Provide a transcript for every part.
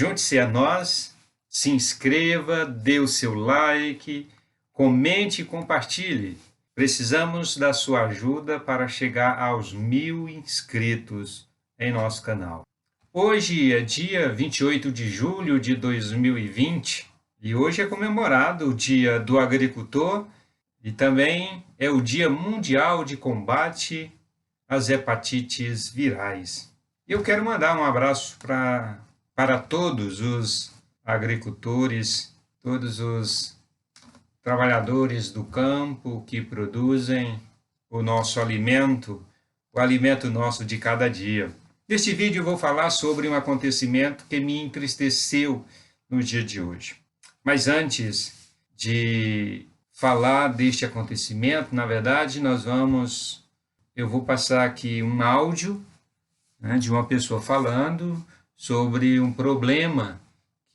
Junte-se a nós, se inscreva, dê o seu like, comente e compartilhe. Precisamos da sua ajuda para chegar aos 1000 inscritos em nosso canal. Hoje é dia 28 de julho de 2020 e hoje é comemorado o Dia do Agricultor e também é o Dia Mundial de Combate às Hepatites Virais. Eu quero mandar um abraço para todos os agricultores, todos os trabalhadores do campo que produzem o nosso alimento, o alimento nosso de cada dia. Neste vídeo eu vou falar sobre um acontecimento que me entristeceu no dia de hoje. Mas antes de falar deste acontecimento, na verdade, eu vou passar aqui um áudio, né, de uma pessoa falando sobre um problema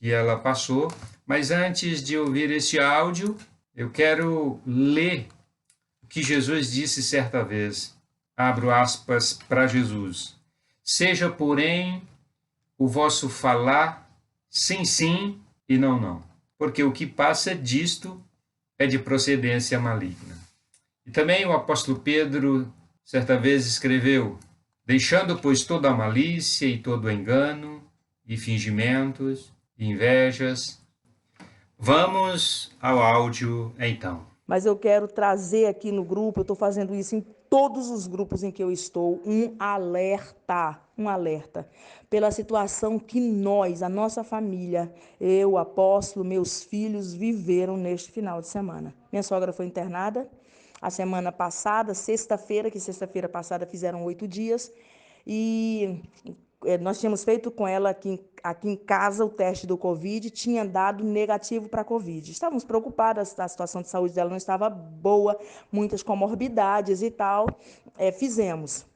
que ela passou. Mas antes de ouvir esse áudio, eu quero ler o que Jesus disse certa vez. Abro aspas para Jesus. Seja, porém, o vosso falar sim, sim e não, não. Porque o que passa disto é de procedência maligna. E também o apóstolo Pedro, certa vez, escreveu: deixando, pois, toda a malícia e todo o engano, e fingimentos, e invejas. Vamos ao áudio, então. Mas eu quero trazer aqui no grupo, eu estou fazendo isso em todos os grupos em que eu estou, um alerta pela situação que nós, a nossa família, eu, o apóstolo, meus filhos, viveram neste final de semana. Minha sogra foi internada a semana passada, sexta-feira passada fizeram 8 dias, e nós tínhamos feito com ela aqui em casa o teste do Covid, tinha dado negativo para a Covid. Estávamos preocupadas, a situação de saúde dela não estava boa, muitas comorbidades e tal. Fizemos,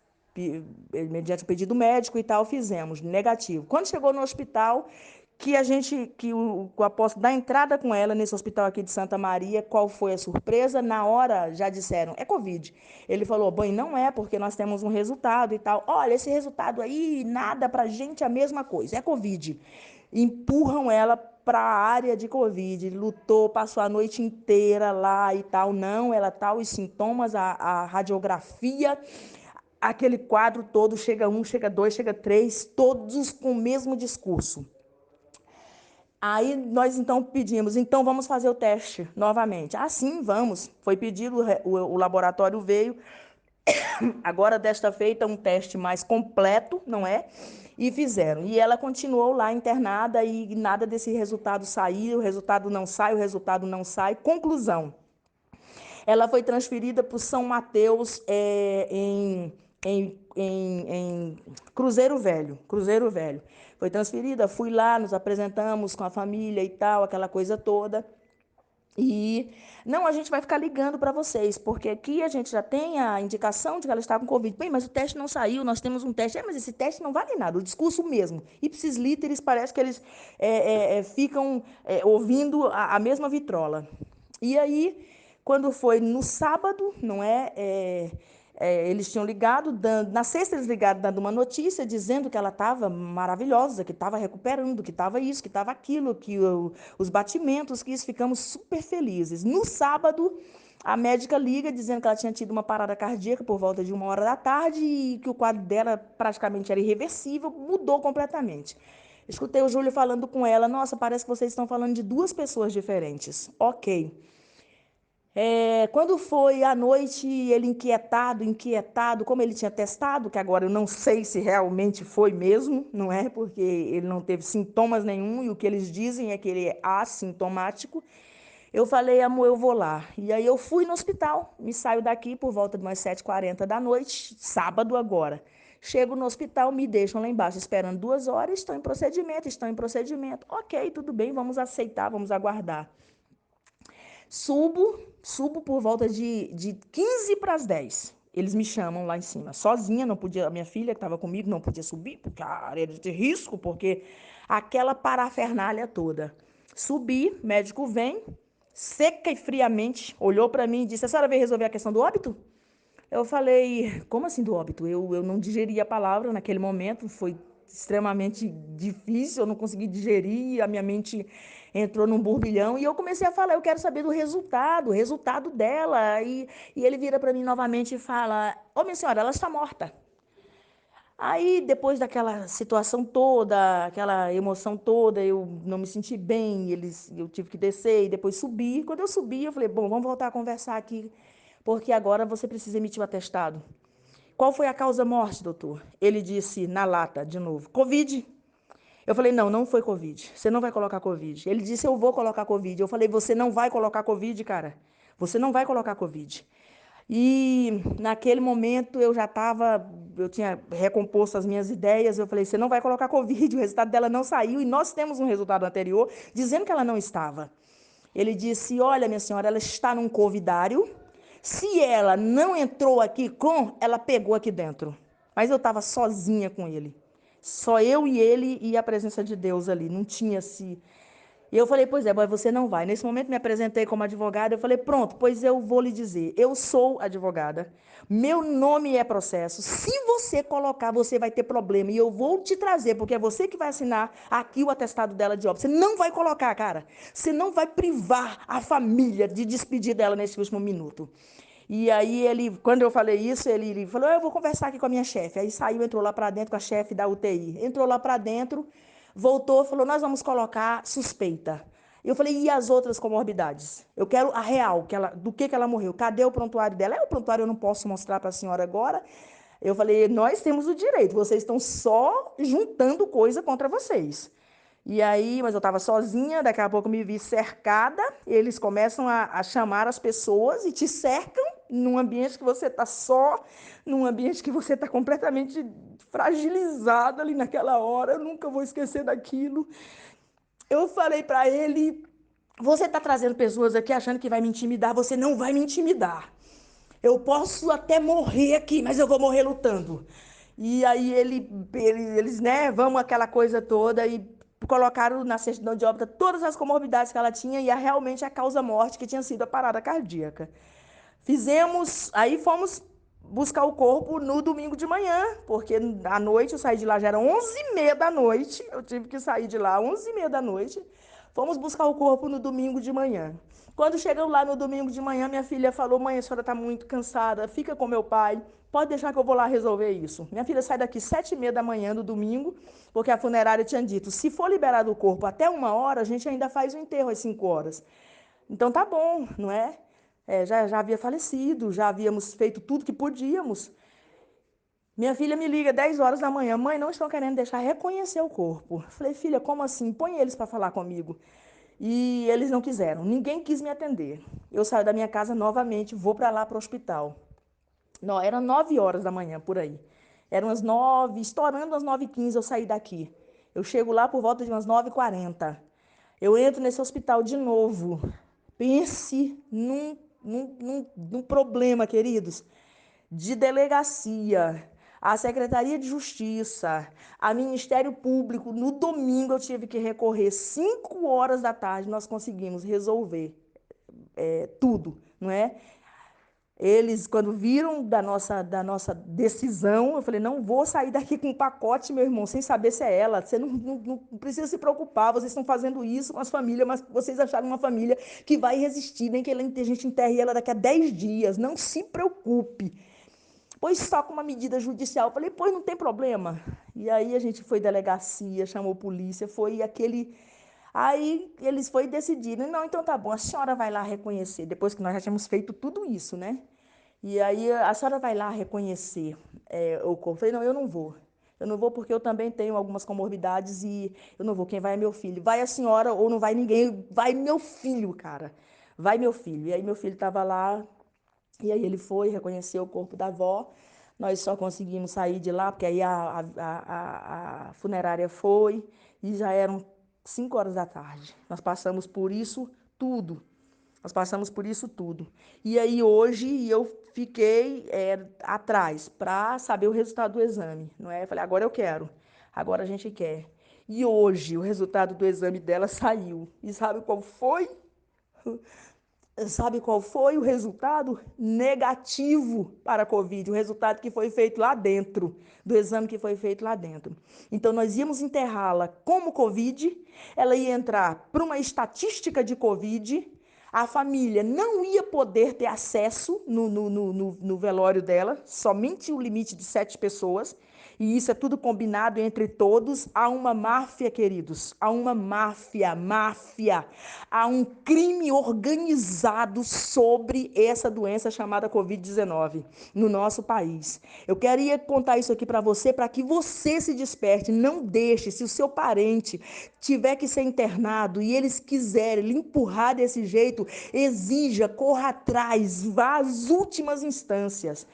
mediante o pedido médico e tal, fizemos, negativo. Quando chegou no hospital, que o apóstolo dá entrada com ela nesse hospital aqui de Santa Maria, qual foi a surpresa? Na hora já disseram, é Covid. Ele falou, bem, não é, porque nós temos um resultado e tal. Olha, esse resultado aí, nada pra gente, a mesma coisa, é Covid. Empurram ela para a área de Covid, lutou, passou a noite inteira lá e tal. Não, ela tal, os sintomas, a radiografia, aquele quadro todo, chega 1, chega 2, chega 3, todos com o mesmo discurso. Aí nós então pedimos, então vamos fazer o teste novamente. Ah, sim, vamos. Foi pedido, o laboratório veio. Agora, desta feita, um teste mais completo, não é? E fizeram. E ela continuou lá internada e nada desse resultado saiu, o resultado não sai, o resultado não sai. Conclusão. Ela foi transferida para o São Mateus em Cruzeiro Velho. Cruzeiro Velho. Foi transferida, fui lá, nos apresentamos com a família e tal, aquela coisa toda. E não, a gente vai ficar ligando para vocês, porque aqui a gente já tem a indicação de que ela está com Covid. Bem, mas o teste não saiu, nós temos um teste. Mas esse teste não vale nada, o discurso mesmo. Ipsis literis, parece que eles ficam ouvindo a mesma vitrola. E aí, quando foi no sábado, não é? Eles tinham ligado, na sexta eles ligaram dando uma notícia, dizendo que ela estava maravilhosa, que estava recuperando, que estava isso, que estava aquilo, que os batimentos, que isso, ficamos super felizes. No sábado, a médica liga dizendo que ela tinha tido uma parada cardíaca por volta de 1h da tarde e que o quadro dela praticamente era irreversível, mudou completamente. Escutei o Júlio falando com ela, nossa, parece que vocês estão falando de 2 pessoas diferentes. Ok. Quando foi à noite, ele inquietado, como ele tinha testado, que agora eu não sei se realmente foi mesmo, não é? Porque ele não teve sintomas nenhum e o que eles dizem é que ele é assintomático. Eu falei, amor, eu vou lá. E aí eu fui no hospital, me saio daqui por volta de umas 7h40 da noite, sábado agora. Chego no hospital, me deixam lá embaixo esperando 2 horas, estão em procedimento. Ok, tudo bem, vamos aceitar, vamos aguardar. Subo por volta de 15 para as 10. Eles me chamam lá em cima, sozinha, não podia, a minha filha que estava comigo não podia subir, porque a área de risco, porque aquela parafernália toda. Subi, médico vem, seca e friamente, olhou para mim e disse, a senhora veio resolver a questão do óbito? Eu falei, como assim do óbito? Eu não digeri a palavra naquele momento, foi extremamente difícil, eu não consegui digerir, a minha mente entrou num burbilhão e eu comecei a falar, eu quero saber do resultado, o resultado dela. E ele vira para mim novamente e fala, ô minha senhora, ela está morta. Aí, depois daquela situação toda, aquela emoção toda, eu não me senti bem, eu tive que descer e depois subir. Quando eu subi, eu falei, bom, vamos voltar a conversar aqui, porque agora você precisa emitir o atestado. Qual foi a causa-morte, doutor? Ele disse, na lata, de novo, Covid. Eu falei, não, não foi Covid. Você não vai colocar Covid. Ele disse, eu vou colocar Covid. Eu falei, você não vai colocar Covid, cara. Você não vai colocar Covid. E naquele momento eu tinha recomposto as minhas ideias. Eu falei, você não vai colocar Covid. O resultado dela não saiu e nós temos um resultado anterior dizendo que ela não estava. Ele disse, olha, minha senhora, ela está num covidário. Se ela não entrou aqui ela pegou aqui dentro. Mas eu estava sozinha com ele. Só eu e ele e a presença de Deus ali. Não tinha se. E eu falei, pois é, mas você não vai. Nesse momento me apresentei como advogada. Eu falei, pronto, pois eu vou lhe dizer. Eu sou advogada. Meu nome é processo. Se você colocar, você vai ter problema. E eu vou te trazer, porque é você que vai assinar aqui o atestado dela de óbito. Você não vai colocar, cara. Você não vai privar a família de despedir dela nesse último minuto. E aí quando eu falei isso, ele falou, eu vou conversar aqui com a minha chefe. Aí saiu, entrou lá para dentro com a chefe da UTI. Entrou lá para dentro, voltou, falou, nós vamos colocar suspeita. Eu falei, e as outras comorbidades? Eu quero a real, do que ela morreu. Cadê o prontuário dela? O prontuário eu não posso mostrar para a senhora agora. Eu falei, nós temos o direito, vocês estão só juntando coisa contra vocês. E aí, mas eu estava sozinha, daqui a pouco me vi cercada, eles começam a chamar as pessoas e te cercam num ambiente que você está só, num ambiente que você está completamente fragilizado ali naquela hora, eu nunca vou esquecer daquilo. Eu falei para ele, você está trazendo pessoas aqui achando que vai me intimidar, você não vai me intimidar. Eu posso até morrer aqui, mas eu vou morrer lutando. E aí eles, né, vamos aquela coisa toda e colocaram na certidão de óbito todas as comorbidades que ela tinha e realmente a causa-morte que tinha sido a parada cardíaca. Aí fomos buscar o corpo no domingo de manhã, porque à noite eu saí de lá, já era 11h30 da noite, eu tive que sair de lá 11h30 da noite. Fomos buscar o corpo no domingo de manhã. Quando chegamos lá no domingo de manhã, minha filha falou, mãe, a senhora está muito cansada, fica com meu pai, pode deixar que eu vou lá resolver isso. Minha filha sai daqui 7h30 da manhã no domingo, porque a funerária tinha dito, se for liberado o corpo até 1h, a gente ainda faz o enterro às 5h. Então tá bom, não é? Já havia falecido, já havíamos feito tudo que podíamos. Minha filha me liga 10 horas da manhã, mãe, não estão querendo deixar reconhecer o corpo. Falei, filha, como assim? Põe eles para falar comigo. E eles não quiseram, ninguém quis me atender. Eu saio da minha casa novamente, vou para lá para o hospital. Não, eram 9 horas da manhã, por aí. Eram umas 9, estourando as 9h15 eu saí daqui. Eu chego lá por volta de umas 9h40. Eu entro nesse hospital de novo. Pense num problema, queridos, de delegacia, a Secretaria de Justiça, a Ministério Público. No domingo eu tive que recorrer, 5h da tarde nós conseguimos resolver tudo, não é? Eles, quando viram da nossa decisão, eu falei, não vou sair daqui com um pacote, meu irmão, sem saber se é ela. Você não precisa se preocupar, vocês estão fazendo isso com as famílias, mas vocês acharam uma família que vai resistir, nem que a gente enterre ela daqui a 10 dias. Não se preocupe. Pois só com uma medida judicial. Eu falei, pois não tem problema. E aí a gente foi delegacia, chamou polícia, foi aquele... Aí eles foi decidindo, não, então tá bom, a senhora vai lá reconhecer, depois que nós já tínhamos feito tudo isso, né? E aí a senhora vai lá reconhecer o corpo. Eu falei, não, eu não vou. Eu não vou porque eu também tenho algumas comorbidades e eu não vou. Quem vai é meu filho. Vai a senhora ou não vai ninguém, vai meu filho, cara. Vai meu filho. E aí meu filho estava lá, e aí ele foi, reconheceu o corpo da avó. Nós só conseguimos sair de lá, porque aí a funerária foi e já eram 5h da tarde. Nós passamos por isso tudo. Nós passamos por isso tudo. E aí hoje eu fiquei atrás para saber o resultado do exame, não é? Eu falei, agora eu quero, agora a gente quer. E hoje o resultado do exame dela saiu. E sabe qual foi? Sabe qual foi o resultado? Negativo para a Covid, o resultado que foi feito lá dentro, do exame que foi feito lá dentro. Então, nós íamos enterrá-la como Covid, ela ia entrar para uma estatística de Covid, a família não ia poder ter acesso no velório dela, somente o limite de 7 pessoas, e isso é tudo combinado entre todos. Há uma máfia, queridos, há uma máfia, há um crime organizado sobre essa doença chamada Covid-19 no nosso país. Eu queria contar isso aqui para você, para que você se desperte. Não deixe, se o seu parente tiver que ser internado e eles quiserem lhe empurrar desse jeito, exija, corra atrás, vá às últimas instâncias.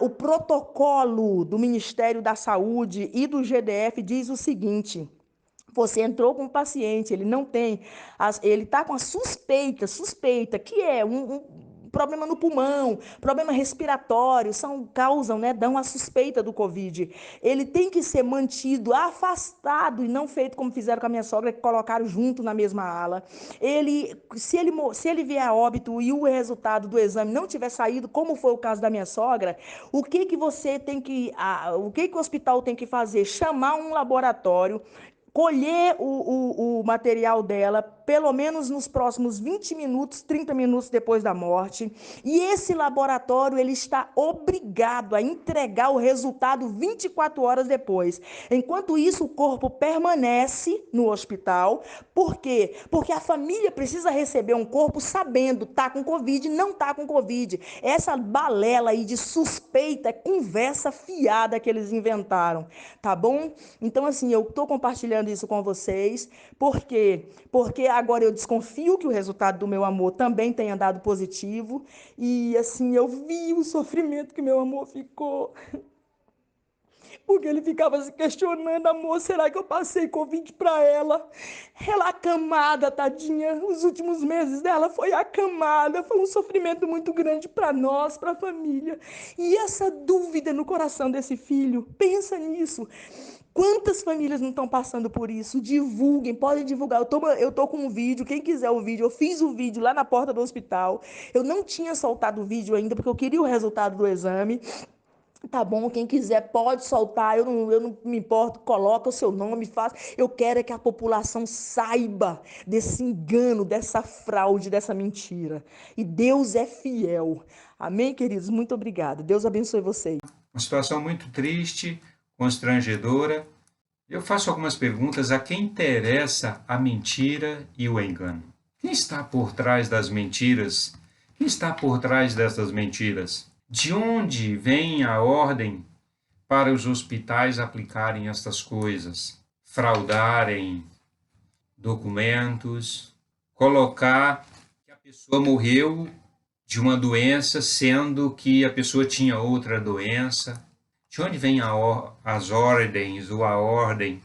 O protocolo do Ministério da Saúde e do GDF diz o seguinte: você entrou com um paciente, ele não tem, ele está com a suspeita, que é um problema no pulmão, problema respiratório, causam, né, dão a suspeita do Covid. Ele tem que ser mantido afastado e não feito como fizeram com a minha sogra, que colocaram junto na mesma ala. Se ele vier a óbito e o resultado do exame não tiver saído, como foi o caso da minha sogra, o que você tem que, o que o hospital tem que fazer? Chamar um laboratório, colher o material dela, pelo menos nos próximos 20 minutos, 30 minutos depois da morte. E esse laboratório, ele está obrigado a entregar o resultado 24 horas depois. Enquanto isso, o corpo permanece no hospital. Por quê? Porque a família precisa receber um corpo sabendo, tá com Covid, não tá com Covid. Essa balela aí de suspeita é conversa fiada que eles inventaram, tá bom? Então, assim, eu tô compartilhando isso com vocês. Por quê? Porque agora eu desconfio que o resultado do meu amor também tenha dado positivo. E, assim, eu vi o sofrimento que meu amor ficou. Porque ele ficava se questionando: amor, será que eu passei Covid para ela? Ela acamada, tadinha, os últimos meses dela foi acamada, foi um sofrimento muito grande para nós, para a família. E essa dúvida no coração desse filho, pensa nisso. Quantas famílias não estão passando por isso? Divulguem, podem divulgar. Eu tô com um vídeo, quem quiser o vídeo, eu fiz o vídeo lá na porta do hospital. Eu não tinha soltado o vídeo ainda, porque eu queria o resultado do exame. Tá bom, quem quiser pode soltar, eu não me importo, coloca o seu nome, faz. Eu quero é que a população saiba desse engano, dessa fraude, dessa mentira. E Deus é fiel. Amém, queridos? Muito obrigada. Deus abençoe vocês. Uma situação muito triste, constrangedora. Eu faço algumas perguntas a quem interessa a mentira e o engano. Quem está por trás das mentiras? Quem está por trás dessas mentiras? De onde vem a ordem para os hospitais aplicarem estas coisas? Fraudarem documentos, colocar que a pessoa morreu de uma doença, sendo que a pessoa tinha outra doença. De onde vêm as ordens ou a ordem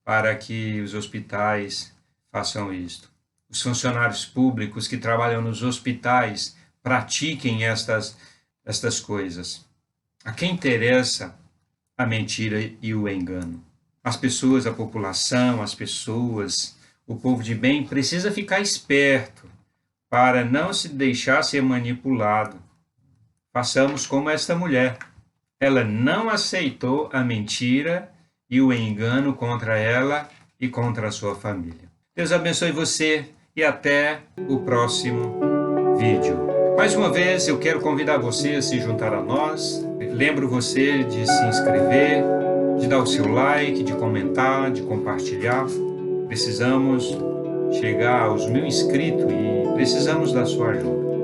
para que os hospitais façam isto? Os funcionários públicos que trabalham nos hospitais pratiquem estas coisas. A quem interessa a mentira e o engano? As pessoas, a população, o povo de bem precisa ficar esperto para não se deixar ser manipulado. Façamos como esta mulher. Ela não aceitou a mentira e o engano contra ela e contra a sua família. Deus abençoe você e até o próximo vídeo. Mais uma vez, eu quero convidar você a se juntar a nós. Lembro você de se inscrever, de dar o seu like, de comentar, de compartilhar. Precisamos chegar aos 1000 inscritos e precisamos da sua ajuda.